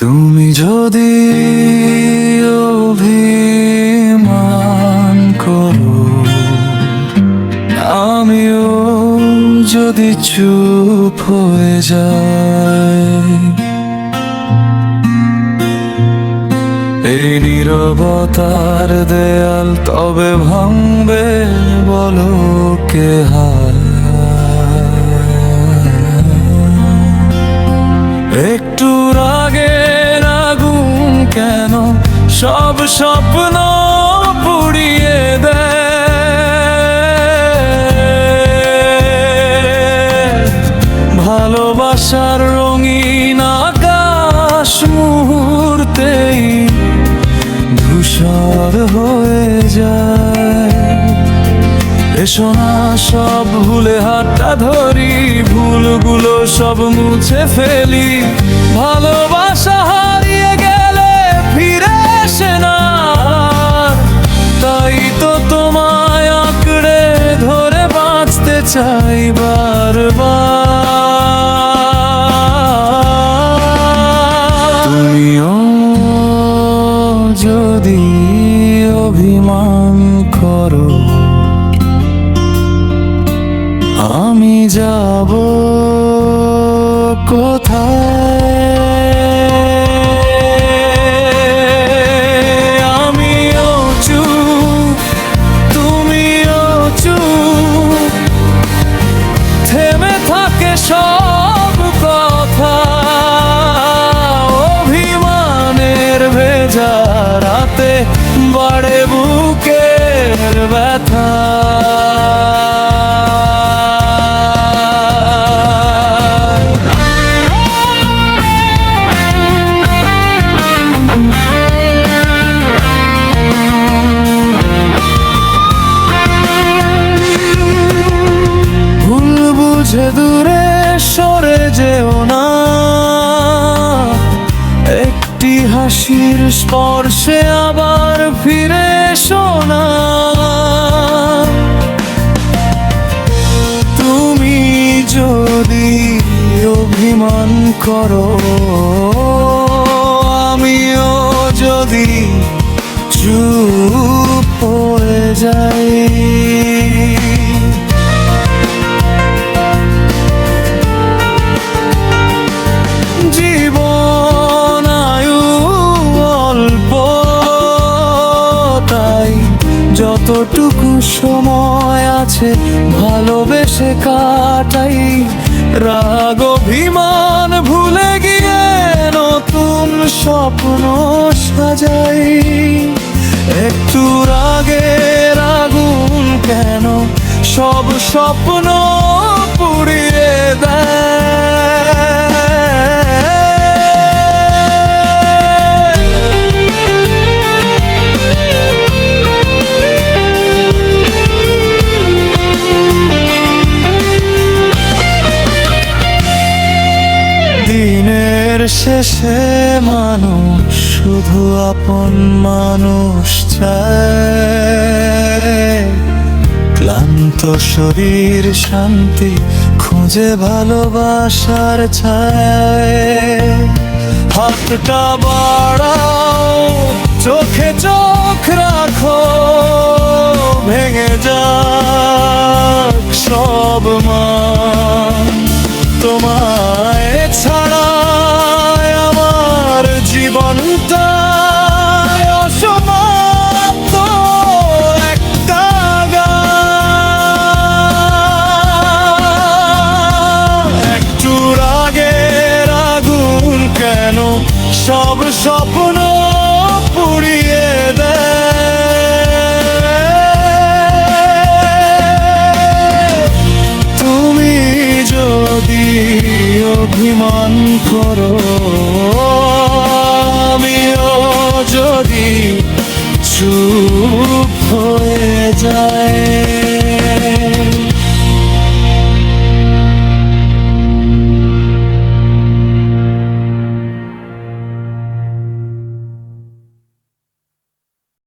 তুমি যদি অভিমান করো, আমিও যদি চুপ হয়ে যাই, এই নীরবতার দেয়াল তবে ভাঙবে বলো কে হায়? একটু রাগের আগুন কেন সব স্বপ্ন পুড়িয়ে দেয়? ভালোবাসার রঙিন আকাশ মুহূর্তেই ধূসর হয়ে যায়। এসো না সব ভুলে হাতটা ধরি, ভুলগুলো সব মুছে ফেলি। ভালোবাসা হারিয়ে গেলে ফিরে আসে না, তাই তো তোমায় আঁকড়ে ধরে বাঁচতে চাই বারবার। তুমিও যদি অভিমান করো, আমি যাব কোথায়? আমিও চুপ, তুমিও চুপ, থেমে থাকে সব কথা। অভিমানের ভেজা রাতে বাড়ে বুকের ব্যথা। বুঝে দূরে সরে যেও না, একটি হাসির স্পর্শে আবার ফিরে এসো না। তুমি যদি অভিমান করো, আমিও যদি চুপ হয়ে যাই, জীবন আয়ু অল্প, তাই যতটুকু সময় আছে ভালোবেসে কাটাই। রাগ অভিমান ভুলে গিয়ে নতুন স্বপ্ন সাজাই। একটু রাগের আগুন কেন সব স্বপ্ন পুড়িয়ে দেয়? দিনের শেষে মানুষ শুধু আপন মানুষ চায়। ক্লান্ত শরীর শান্তি খুঁজে ভালোবাসার ছায়। হাতটা বাড়াও, চোখে চোখ রাখো, ভেঙে যাক সব মান। তোমায় ছাড়া আমার জীবনটা অসমাপ্ত একটা গান। একটু রাগের আগুন কেন সব স্বপ্ন পুড়িয়ে দেয়? তুমি যদি অভিমান করো, আমিও যদি চুপ হয়ে যায়।